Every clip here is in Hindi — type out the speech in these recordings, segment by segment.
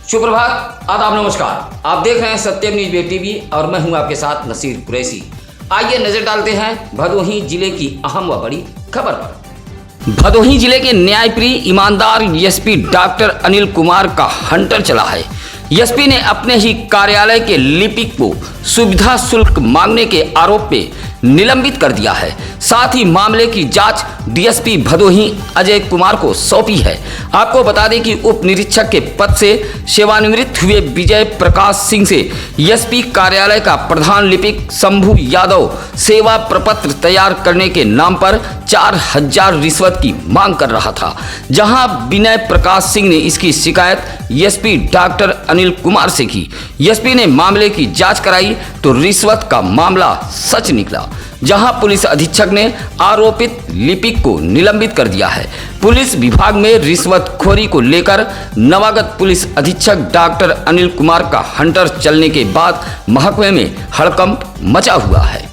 सुप्रभात, आदाब, नमस्कार। आप देख रहे हैं सत्यम न्यूज वेब टीवी और मैं हूं आपके साथ नसीर कुरैशी। आइए नजर डालते हैं भदोही जिले की अहम व बड़ी खबर पर। भदोही जिले के न्यायप्रिय ईमानदार एसपी डॉक्टर अनिल कुमार का हंटर चला है। एसपी ने अपने ही कार्यालय के लिपिक को सुविधा शुल्क मांगने के आरोप में निलंबित कर दिया है। साथ ही मामले की जांच डीएसपी भदोही अजय कुमार को सौंपी है। आपको बता दें कि उप निरीक्षक के पद से सेवानिवृत्त हुए विजय प्रकाश सिंह से एसपी कार्यालय का प्रधान लिपिक शंभू यादव सेवा प्रपत्र तैयार करने के नाम पर 4000 रिश्वत की मांग कर रहा था। जहां विजय प्रकाश सिंह ने इसकी शिकायत एसपी डॉक्टर अनिल कुमार से की। एसपी ने मामले की जांच कराई तो रिश्वत का मामला सच निकला, जहां पुलिस अधीक्षक ने आरोपित लिपिक को निलंबित कर दिया है। पुलिस विभाग में रिश्वतखोरी को लेकर नवागत पुलिस अधीक्षक डॉक्टर अनिल कुमार का हंटर चलने के बाद महकमे में हड़कंप मचा हुआ है।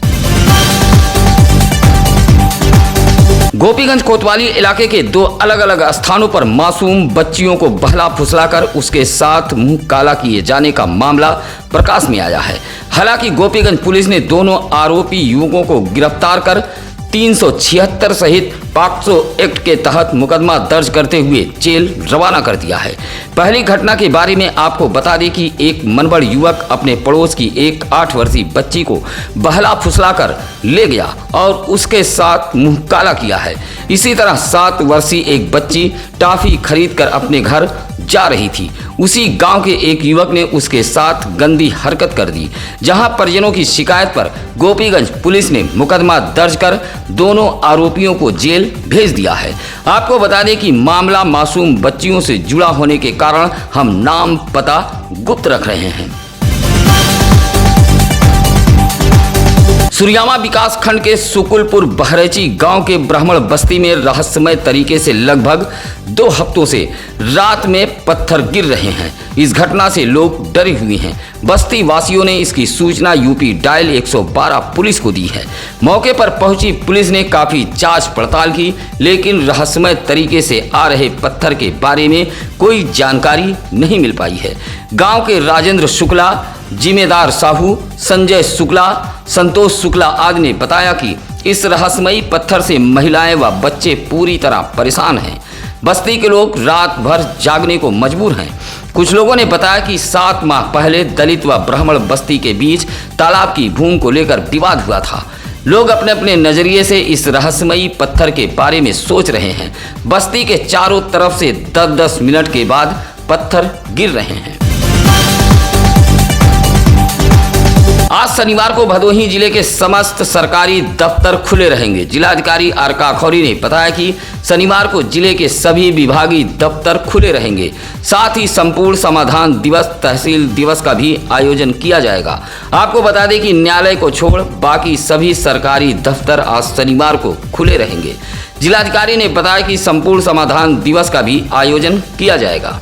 गोपीगंज कोतवाली इलाके के दो अलग अलग स्थानों पर मासूम बच्चियों को बहला फुसलाकर उसके साथ मुंह काला किए जाने का मामला प्रकाश में आया है। हालांकि गोपीगंज पुलिस ने दोनों आरोपी युवकों को गिरफ्तार कर 376 सहित पॉक्सो एक्ट के तहत मुकदमा दर्ज करते हुए जेल रवाना कर दिया है। पहली घटना के बारे में आपको बता दें कि एक मनबड़ युवक अपने पड़ोस की एक 8 वर्षीय बच्ची को बहला फुसलाकर ले गया और उसके साथ मुंह काला किया है। इसी तरह 7 वर्षीय एक बच्ची टॉफी खरीदकर अपने घर जा रही थी। उसी गांव के एक युवक ने उसके साथ गंदी हरकत कर दी, जहां परिजनों की शिकायत पर गोपीगंज पुलिस ने मुकदमा दर्ज कर दोनों आरोपियों को जेल भेज दिया है। आपको बता दें कि मामला मासूम बच्चियों से जुड़ा होने के कारण हम नाम पता गुप्त रख रहे हैं। सुरियामा विकास खंड के सुकुलपुर बहरैची गांव के ब्राह्मण बस्ती में रहस्यमय तरीके से लगभग 2 हफ्तों से रात में पत्थर गिर रहे हैं। इस घटना से लोग डरे हुए हैं। बस्ती वासियों ने इसकी सूचना यूपी डायल 112 पुलिस को दी है। मौके पर पहुंची पुलिस ने काफी जांच पड़ताल की, लेकिन रहस्यमय तरीके से आ रहे पत्थर के बारे में कोई जानकारी नहीं मिल पाई है। गांव के राजेंद्र शुक्ला, जिम्मेदार साहू, संजय शुक्ला, संतोष शुक्ला आदि ने बताया कि इस रहस्यमयी पत्थर से महिलाएं व बच्चे पूरी तरह परेशान हैं। बस्ती के लोग रात भर जागने को मजबूर हैं। कुछ लोगों ने बताया कि 7 माह पहले दलित व ब्राह्मण बस्ती के बीच तालाब की भूमि को लेकर विवाद हुआ था। लोग अपने अपने नजरिए से इस रहस्यमयी पत्थर के बारे में सोच रहे हैं। बस्ती के चारों तरफ से 10-10 मिनट के बाद पत्थर गिर रहे हैं। आज शनिवार को भदोही जिले के समस्त सरकारी दफ्तर खुले रहेंगे। जिलाधिकारी आर काखौरी ने बताया कि शनिवार को जिले के सभी विभागीय दफ्तर खुले रहेंगे। साथ ही संपूर्ण समाधान दिवस, तहसील दिवस का भी आयोजन किया जाएगा। आपको बता दें कि न्यायालय को छोड़ बाकी सभी सरकारी दफ्तर आज शनिवार को खुले रहेंगे। जिलाधिकारी ने बताया कि संपूर्ण समाधान दिवस का भी आयोजन किया जाएगा।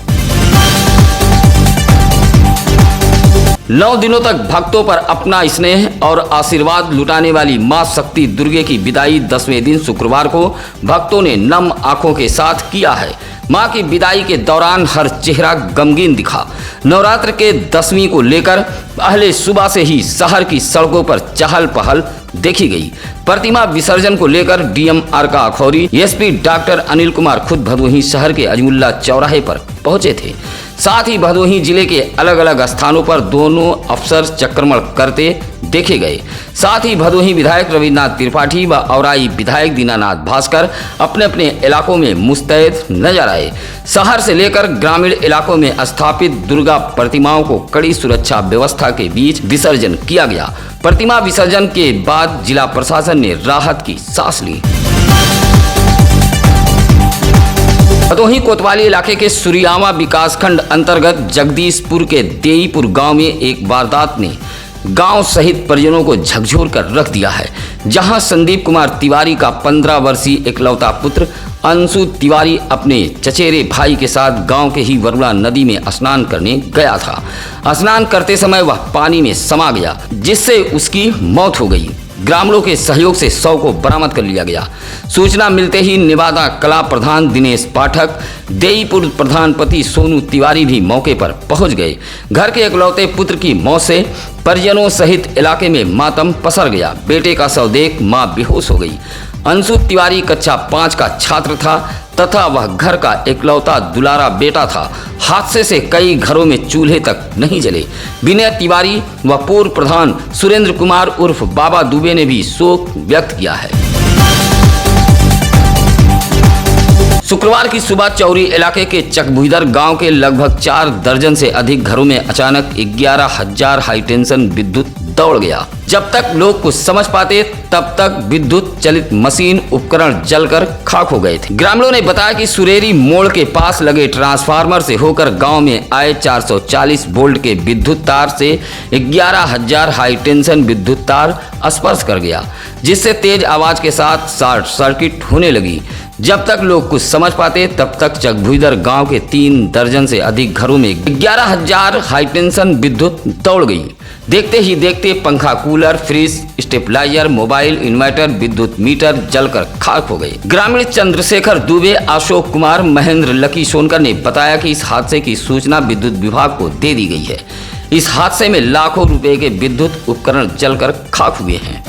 9 दिनों तक भक्तों पर अपना स्नेह और आशीर्वाद लुटाने वाली मां शक्ति दुर्गे की विदाई 10वें दिन शुक्रवार को भक्तों ने नम आंखों के साथ किया है। मां की विदाई के दौरान हर चेहरा गमगीन दिखा। नवरात्र के 10वीं को लेकर पहले सुबह से ही शहर की सड़कों पर चहल पहल देखी गई। प्रतिमा विसर्जन को लेकर DM R Kakhauri, SP doctor Anil Kumar खुद भदोही शहर के अजमुल्ला चौराहे पर पहुंचे थे। साथ ही भदोही जिले के अलग अलग स्थानों पर दोनों अफसर चक्रमण करते देखे गए। साथ ही भदोही विधायक रविन्द्रनाथ त्रिपाठी व औराई विधायक दीनानाथ भास्कर अपने अपने इलाकों में मुस्तैद नजर आए। शहर से लेकर ग्रामीण इलाकों में स्थापित दुर्गा प्रतिमाओं को कड़ी सुरक्षा व्यवस्था के बीच विसर्जन किया गया। प्रतिमा विसर्जन के बाद जिला प्रशासन ने राहत की सांस ली। भदोही कोतवाली इलाके के सुरियामा विकासखंड अंतर्गत जगदीशपुर के देईपुर गांव में एक वारदात ने गांव सहित परिजनों को झकझोर कर रख दिया है। जहां संदीप कुमार तिवारी का 15 वर्षीय इकलौता पुत्र अंशु तिवारी अपने चचेरे भाई के साथ गांव के ही वरुणा नदी में स्नान करने गया था। स्नान करते समय वह पानी में समा गया, जिससे उसकी मौत हो गई। ग्रामीणों के सहयोग से शव को बरामद कर लिया गया। सूचना मिलते ही निवादा कला प्रधान दिनेश पाठक, देईपुर प्रधान पति सोनू तिवारी भी मौके पर पहुंच गए। घर के इकलौते पुत्र की मौत से परिजनों सहित इलाके में मातम पसर गया। बेटे का शव देख मां बेहोश हो गई। अंशु तिवारी कक्षा 5 का छात्र था तथा वह घर का इकलौता दुलारा बेटा था। हादसे से कई घरों में चूल्हे तक नहीं जले। विनय तिवारी व पूर्व प्रधान सुरेंद्र कुमार उर्फ बाबा दुबे ने भी शोक व्यक्त किया है। शुक्रवार की सुबह चौरी इलाके के चकभुइदर गांव के लगभग 4 दर्जन से अधिक घरों में अचानक 11,000 हाई टेंशन विद्युत दौड़ गया। जब तक लोग कुछ समझ पाते तब तक विद्युत चलित मशीन उपकरण जलकर खाक हो गए थे। ग्रामीणों ने बताया कि सुरेरी मोड़ के पास लगे ट्रांसफार्मर से होकर गांव में आए 440 वोल्ट के विद्युत तार से 11,000 हाई टेंशन विद्युत तार स्पर्श कर गया, जिससे तेज आवाज के साथ शॉर्ट सर्किट होने लगी। जब तक लोग कुछ समझ पाते तब तक चकभुइदर गांव के 3 दर्जन से अधिक घरों में 11,000 हाई टेंशन विद्युत दौड़ गई। देखते ही देखते पंखा, cooler, fridge, stabiliser, mobile, inverter, विद्युत मीटर जलकर खाक हो गए। ग्रामीण चंद्रशेखर दुबे, अशोक कुमार, महेंद्र लकी सोनकर ने बताया कि इस हादसे की सूचना विद्युत विभाग को दे दी गई है। इस हादसे में लाखों रुपए के विद्युत उपकरण जलकर खाक हुए हैं।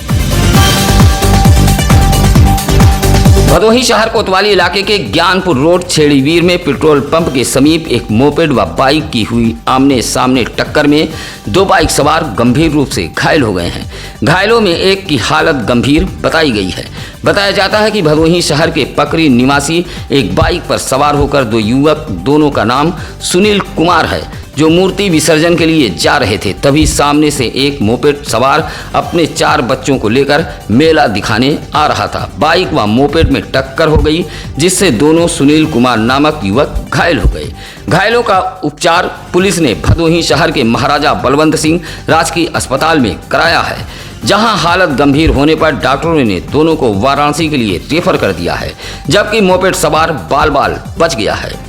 भदोही शहर कोतवाली इलाके के ज्ञानपुर रोड छेड़ीवीर में पेट्रोल पंप के समीप एक मोपेड व बाइक की हुई आमने सामने टक्कर में 2 बाइक सवार गंभीर रूप से घायल हो गए हैं। घायलों में एक की हालत गंभीर बताई गई है। बताया जाता है कि भदोही शहर के पकरी निवासी एक बाइक पर सवार होकर 2 युवक, दोनों का नाम सुनील कुमार है, जो मूर्ति विसर्जन के लिए जा रहे थे। तभी सामने से एक मोपेड सवार अपने 4 बच्चों को लेकर मेला दिखाने आ रहा था। बाइक व मोपेड में टक्कर हो गई, जिससे दोनों सुनील कुमार नामक युवक घायल हो गए। घायलों का उपचार पुलिस ने भदोही शहर के महाराजा बलवंत सिंह राजकीय अस्पताल में कराया है, जहां हालत गंभीर होने पर डॉक्टरों ने दोनों को वाराणसी के लिए रेफर कर दिया है, जबकि मोपेड सवार बाल बच गया है।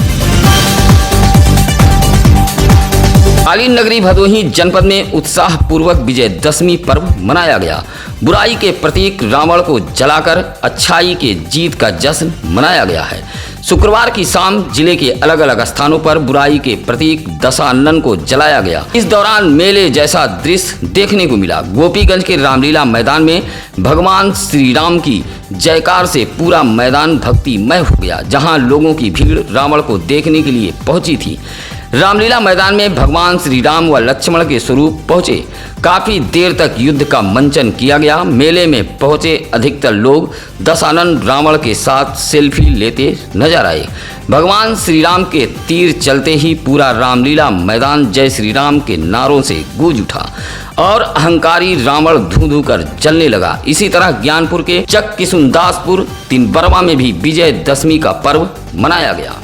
कालीन नगरी भदोही जनपद में उत्साह पूर्वक विजयदशमी पर्व मनाया गया। बुराई के प्रतीक रावण को जलाकर अच्छाई के जीत का जश्न मनाया गया है। शुक्रवार की शाम जिले के अलग अलग स्थानों पर बुराई के प्रतीक दशानन को जलाया गया। इस दौरान मेले जैसा दृश्य देखने को मिला। गोपीगंज के रामलीला मैदान में भगवान श्री राम की जयकार से पूरा मैदान भक्तिमय हो गया, जहां लोगों की भीड़ रावण को देखने के लिए पहुंची थी। रामलीला मैदान में भगवान श्री राम व लक्ष्मण के स्वरूप पहुंचे। काफी देर तक युद्ध का मंचन किया गया। मेले में पहुंचे अधिकतर लोग दशानन रावण के साथ सेल्फी लेते नजर आए। भगवान श्री राम के तीर चलते ही पूरा रामलीला मैदान जय श्री राम के नारों से गूंज उठा और अहंकारी रावण धू कर जलने लगा। इसी तरह ज्ञानपुर के चक किशुनदासपुर तिनबरवा में भी विजयदशमी का पर्व मनाया गया।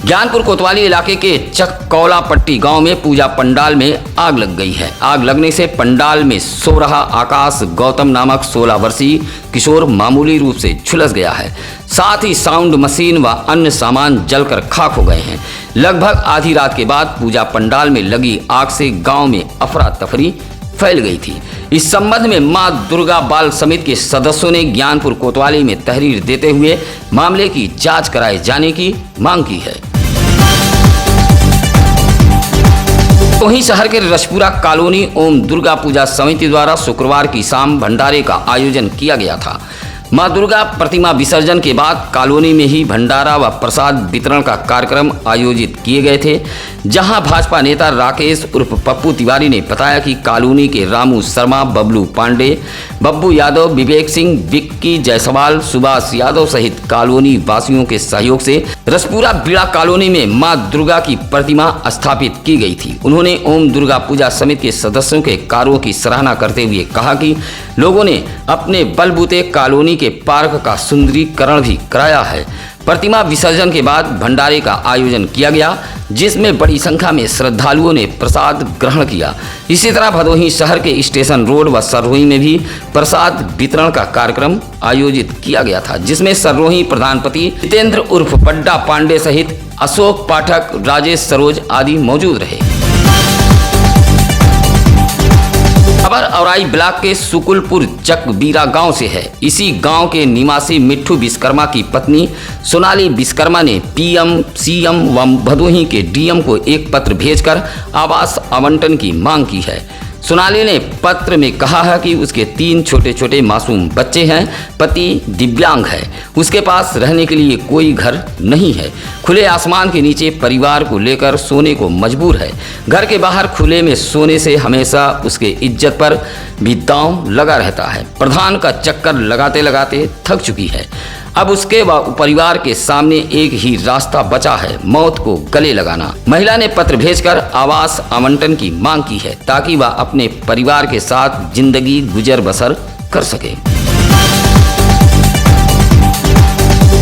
ज्ञानपुर कोतवाली इलाके के चककौला पट्टी गांव में पूजा पंडाल में आग लग गई है। आग लगने से पंडाल में सो रहा आकाश गौतम नामक 16 वर्षीय किशोर मामूली रूप से झुलस गया है। साथ ही साउंड मशीन व अन्य सामान जलकर खाक हो गए हैं। लगभग आधी रात के बाद पूजा पंडाल में लगी आग से गांव में अफरा तफरी फैल गई थी। इस संबंध में मां दुर्गा बाल समिति के सदस्यों ने ज्ञानपुर कोतवाली में तहरीर देते हुए मामले की जांच कराए जाने की मांग की है। वहीं शहर के रसपुरा कॉलोनी ओम दुर्गा पूजा समिति द्वारा शुक्रवार की शाम भंडारे का आयोजन किया गया था। मां दुर्गा प्रतिमा विसर्जन के बाद कॉलोनी में ही भंडारा व प्रसाद वितरण का कार्यक्रम आयोजित किए गए थे, जहां भाजपा नेता राकेश उर्फ पप्पू तिवारी ने बताया कि कॉलोनी के रामू शर्मा, बबलू पांडे, बब्बू यादव, विवेक सिंह, विक्की जायसवाल, सुभाष यादव सहित कॉलोनी वासियों के सहयोग से रसपुरा बीड़ा कॉलोनी में मां दुर्गा की प्रतिमा स्थापित की गई थी। उन्होंने ओम दुर्गा पूजा समिति के सदस्यों के कार्यों की सराहना करते हुए कहा कि लोगों ने अपने बलबूते कॉलोनी के पार्क का सुंदरीकरण भी कराया है। प्रतिमा विसर्जन के बाद भंडारे का आयोजन किया गया, जिसमें बड़ी संख्या में श्रद्धालुओं ने प्रसाद ग्रहण किया। इसी तरह भदोही शहर के स्टेशन रोड व सररोही में भी प्रसाद वितरण का कार्यक्रम आयोजित किया गया था, जिसमें सररोही प्रधानपति जितेंद्र उर्फ बड्डा पांडे सहित अशोक पाठक, राजेश सरोज आदि मौजूद रहे। खबर औराई ब्लॉक के सुकुलपुर चकबीरा गांव से है। इसी गांव के निवासी मिट्ठू विश्वकर्मा की पत्नी सोनाली विश्वकर्मा ने पीएम, सीएम व भदोही के डीएम को एक पत्र भेजकर आवास आवंटन की मांग की है। सोनाली ने पत्र में कहा है कि उसके 3 छोटे छोटे मासूम बच्चे हैं, पति दिव्यांग है, उसके पास रहने के लिए कोई घर नहीं है, खुले आसमान के नीचे परिवार को लेकर सोने को मजबूर है। घर के बाहर खुले में सोने से हमेशा उसके इज्जत पर भी दांव लगा रहता है। प्रधान का चक्कर लगाते लगाते थक चुकी है। अब उसके व परिवार के सामने एक ही रास्ता बचा है, मौत को गले लगाना। महिला ने पत्र भेजकर आवास आवंटन की मांग की है ताकि वह अपने परिवार के साथ जिंदगी गुजर बसर कर सके।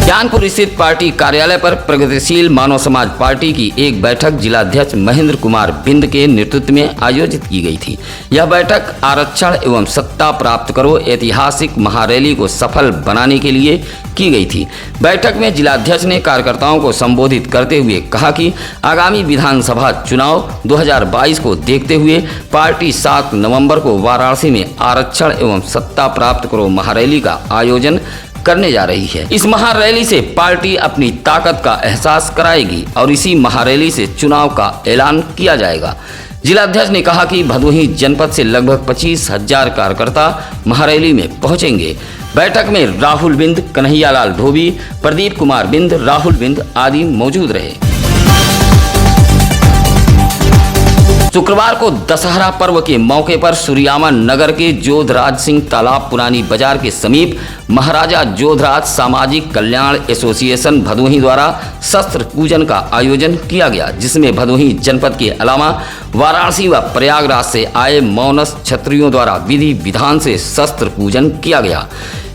ज्ञानपुर स्थित पार्टी कार्यालय पर प्रगतिशील मानव समाज पार्टी की एक बैठक जिलाध्यक्ष महेंद्र कुमार बिंद के नेतृत्व में आयोजित की गई थी। यह बैठक आरक्षण एवं सत्ता प्राप्त करो ऐतिहासिक महारैली को सफल बनाने के लिए की गई थी। बैठक में जिलाध्यक्ष ने कार्यकर्ताओं को संबोधित करते हुए कहा कि आगामी विधानसभा चुनाव 2022 को देखते हुए पार्टी 7 नवंबर को वाराणसी में आरक्षण एवं सत्ता प्राप्त करो महारैली का आयोजन करने जा रही है। इस महारैली से पार्टी अपनी ताकत का एहसास कराएगी और इसी महारैली से चुनाव का ऐलान किया जाएगा। जिलाध्यक्ष ने कहा कि भदोही जनपद से लगभग 25,000 कार्यकर्ता महारैली में पहुंचेंगे। बैठक में राहुल बिंद, कन्हैयालाल धोबी, प्रदीप कुमार बिंद, राहुल बिंद आदि मौजूद रहे। शुक्रवार को दशहरा पर्व के मौके पर सूर्यामा नगर के जोधराज सिंह तालाब पुरानी बाजार के समीप महाराजा जोधराज सामाजिक कल्याण एसोसिएशन भदोही द्वारा शस्त्र पूजन का आयोजन किया गया, जिसमें भदोही जनपद के अलावा वाराणसी व प्रयागराज से आए मौनस क्षत्रियों द्वारा विधि विधान से शस्त्र पूजन किया गया।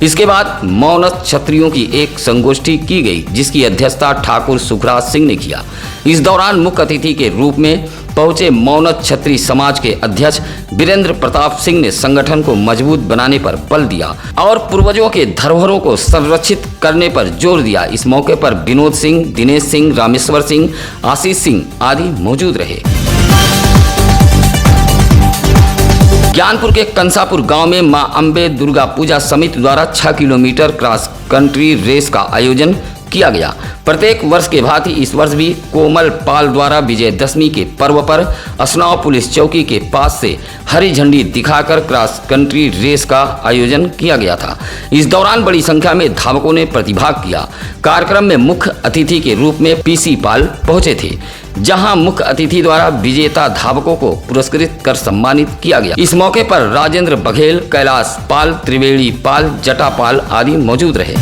इसके बाद मौनस क्षत्रियों की एक संगोष्ठी की गई, जिसकी अध्यक्षता ठाकुर सुखराज सिंह ने किया। इस दौरान मुख्य अतिथि के रूप में पहुंचे मौनस क्षत्रिय समाज के अध्यक्ष वीरेंद्र प्रताप सिंह ने संगठन को मजबूत बनाने पर बल दिया और पूर्वजों के धरोहरों को संरक्षित करने पर जोर दिया। इस मौके पर विनोद सिंह, दिनेश सिंह, रामेश्वर सिंह, आशीष सिंह आदि मौजूद रहे। ज्ञानपुर के कंसापुर गांव में मां अंबे दुर्गा पूजा समिति द्वारा 6 किलोमीटर क्रॉस कंट्री रेस का आयोजन किया गया। प्रत्येक वर्ष के भांति इस वर्ष भी कोमल पाल द्वारा विजयदशमी के पर्व पर असनाव पुलिस चौकी के पास से हरी झंडी दिखाकर क्रॉस कंट्री रेस का आयोजन किया गया था। इस दौरान बड़ी संख्या में धावकों ने प्रतिभाग किया। कार्यक्रम में मुख्य अतिथि के रूप में पीसी पाल पहुंचे थे, जहां मुख्य अतिथि द्वारा विजेता धावकों को पुरस्कृत कर सम्मानित किया गया। इस मौके पर राजेंद्र बघेल, कैलाश पाल, त्रिवेणी पाल, जटा पाल आदि मौजूद रहे।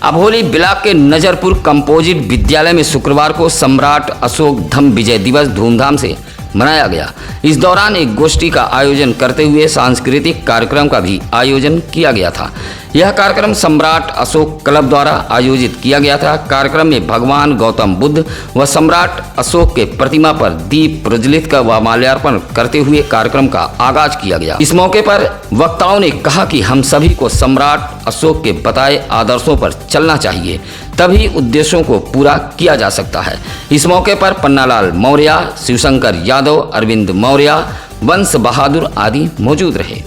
अभोली ब्लॉक के नजरपुर कंपोजिट विद्यालय में शुक्रवार को सम्राट अशोक धम विजय दिवस धूमधाम से मनाया गया। इस दौरान एक गोष्ठी का आयोजन करते हुए सांस्कृतिक कार्यक्रम का भी आयोजन किया गया था। यह कार्यक्रम सम्राट अशोक क्लब द्वारा आयोजित किया गया था। कार्यक्रम में भगवान गौतम बुद्ध व सम्राट अशोक के प्रतिमा पर दीप प्रज्वलित कर व माल्यार्पण करते हुए कार्यक्रम का आगाज किया गया। इस मौके पर वक्ताओं ने कहा कि हम सभी को सम्राट अशोक के बताए आदर्शों पर चलना चाहिए, तभी उद्देश्यों को पूरा किया जा सकता है। इस मौके पर पन्नालाल मौर्य, शिवशंकर यादव, अरविंद मौर्य, वंश बहादुर आदि मौजूद रहे।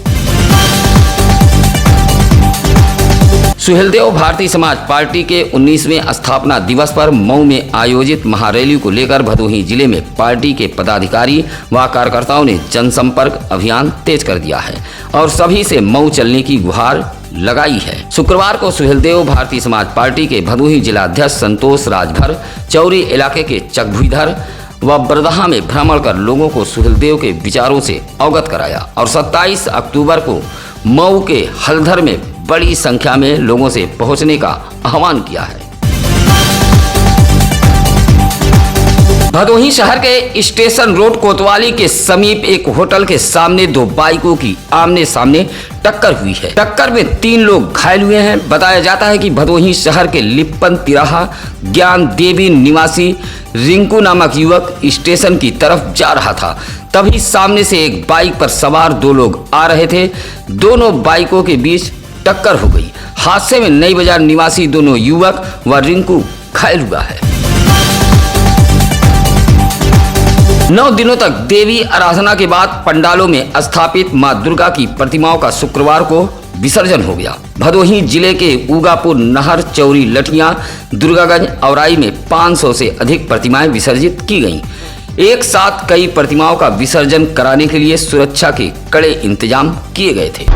सुहेलदेव भारतीय समाज पार्टी के 19वें स्थापना दिवस पर मऊ में आयोजित महारैली को लेकर भदोही जिले में पार्टी के पदाधिकारी व कार्यकर्ताओं ने जनसंपर्क अभियान तेज कर दिया है और सभी से मऊ चलने की गुहार लगाई है। शुक्रवार को सुहेलदेव भारतीय समाज पार्टी के भदोही जिलाध्यक्ष संतोष राजभर चौरी इलाके के चकभुईधर व बरदहा में भ्रमण कर लोगों को सुहेलदेव के विचारों से अवगत कराया और 27 अक्टूबर को मऊ के हलधर में बड़ी संख्या में लोगों से पहुंचने का आह्वान किया है। भदोही शहर के स्टेशन रोड कोतवाली के समीप एक होटल के सामने 2 बाइकों की आमने सामने टक्कर हुई है। टक्कर में 3 लोग घायल हुए हैं। बताया जाता है कि भदोही शहर के लिप्पन तिराहा ज्ञान देवी निवासी रिंकू नामक युवक स्टेशन की तरफ जा रहा था, तभी सामने से एक बाइक पर सवार 2 लोग आ रहे थे। दोनों बाइकों के बीच टक्कर हो गई। हादसे में नई बाजार निवासी दोनों युवक व रिंकू घायल हुआ है। 9 दिनों तक देवी आराधना के बाद पंडालों में स्थापित मां दुर्गा की प्रतिमाओं का शुक्रवार को विसर्जन हो गया। भदोही जिले के उगापुर, नहर, चौरी, लठिया, दुर्गागंज, औराई में 500 से अधिक प्रतिमाएं विसर्जित की गईं। एक साथ कई प्रतिमाओं का विसर्जन कराने के लिए सुरक्षा के कड़े इंतजाम किए गए थे।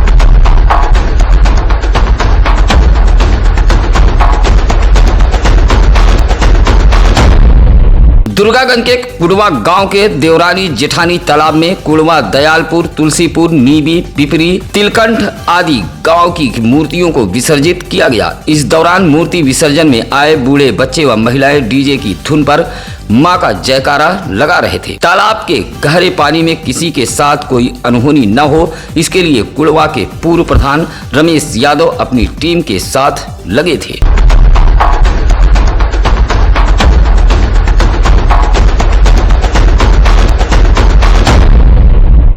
दुर्गागंज के कुड़वा गांव के देवरानी जेठानी तालाब में कुड़वा, दयालपुर, तुलसीपुर, नीबी, पिपरी, तिलकंठ आदि गांव की मूर्तियों को विसर्जित किया गया। इस दौरान मूर्ति विसर्जन में आए बूढ़े, बच्चे व महिलाएं डीजे की धुन पर मां का जयकारा लगा रहे थे। तालाब के गहरे पानी में किसी के साथ कोई अनहोनी न हो, इसके लिए कुड़वा के पूर्व प्रधान रमेश यादव अपनी टीम के साथ लगे थे।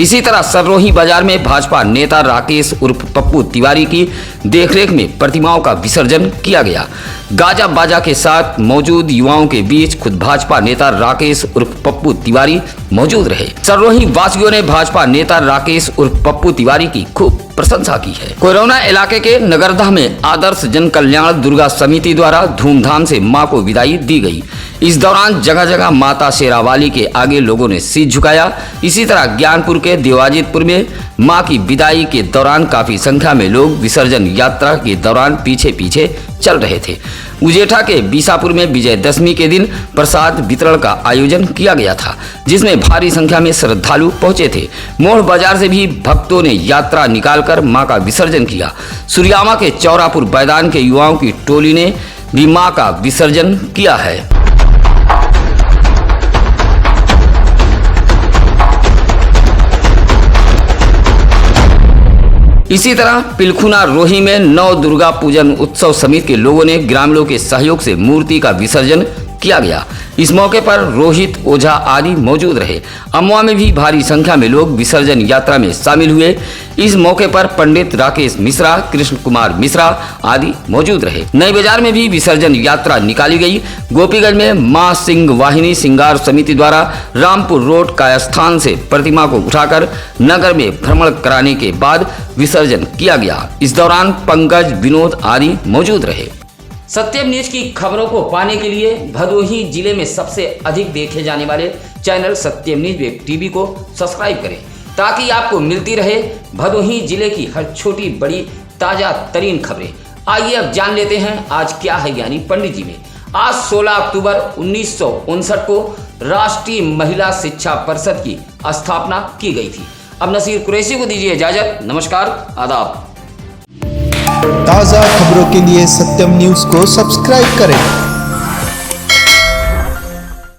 इसी तरह सररोही बाजार में भाजपा नेता राकेश उर्फ पप्पू तिवारी की देखरेख में प्रतिमाओं का विसर्जन किया गया। गाजा बाजा के साथ मौजूद युवाओं के बीच खुद भाजपा नेता राकेश उर्फ पप्पू तिवारी मौजूद रहे। सररोही वासियों ने भाजपा नेता राकेश उर्फ पप्पू तिवारी की खूब प्रशंसा की है। कोरोना इलाके के नगरदह में आदर्श जन कल्याण दुर्गा समिति द्वारा धूमधाम से मां को विदाई दी गई। इस दौरान जगह जगह माता शेरावाली के आगे लोगों ने सिर झुकाया। इसी तरह ज्ञानपुर के देवाजितपुर में मां की विदाई के दौरान काफी संख्या में लोग विसर्जन यात्रा के दौरान पीछे पीछे चल रहे थे। उजेठा के बीसापुर में विजयदशमी के दिन प्रसाद वितरण का आयोजन किया गया था, जिसमें भारी संख्या में श्रद्धालु पहुंचे थे। मोड़ बाजार से भी भक्तों ने यात्रा निकालकर मां का विसर्जन किया। सुरियामा के चौरापुर मैदान के युवाओं की टोली ने भी मां का विसर्जन किया है। इसी तरह पिलखुना रोही में नव दुर्गा पूजन उत्सव समिति के लोगों ने ग्रामीणों के सहयोग से मूर्ति का विसर्जन किया गया। इस मौके पर रोहित ओझा आदि मौजूद रहे। अमवा में भी भारी संख्या में लोग विसर्जन यात्रा में शामिल हुए। इस मौके पर पंडित राकेश मिश्रा, कृष्ण कुमार मिश्रा आदि मौजूद रहे। नई बाजार में भी विसर्जन यात्रा निकाली गई। गोपीगंज में मां सिंह वाहिनी श्रृंगार समिति द्वारा रामपुर रोड कायस्थान से प्रतिमा को उठाकर नगर में भ्रमण कराने के बाद विसर्जन किया गया। इस दौरान पंकज, विनोद आदि मौजूद रहे। सत्यम न्यूज की खबरों को पाने के लिए भदोही जिले में सबसे अधिक देखे जाने वाले चैनल सत्यम न्यूज वेब टीवी को सब्सक्राइब करें, ताकि आपको मिलती रहे भदोही जिले की हर छोटी बड़ी ताजा तरीन खबरें। आइए अब जान लेते हैं आज क्या है ज्ञानी पंडित जी में। आज 16 अक्टूबर 1959 को राष्ट्रीय महिला शिक्षा परिषद की स्थापना की गई थी। अब नसीर कुरैशी को दीजिए इजाजत। नमस्कार, आदाब। ताज़ा खबरों के लिए सत्यम न्यूज़ को सब्सक्राइब करें।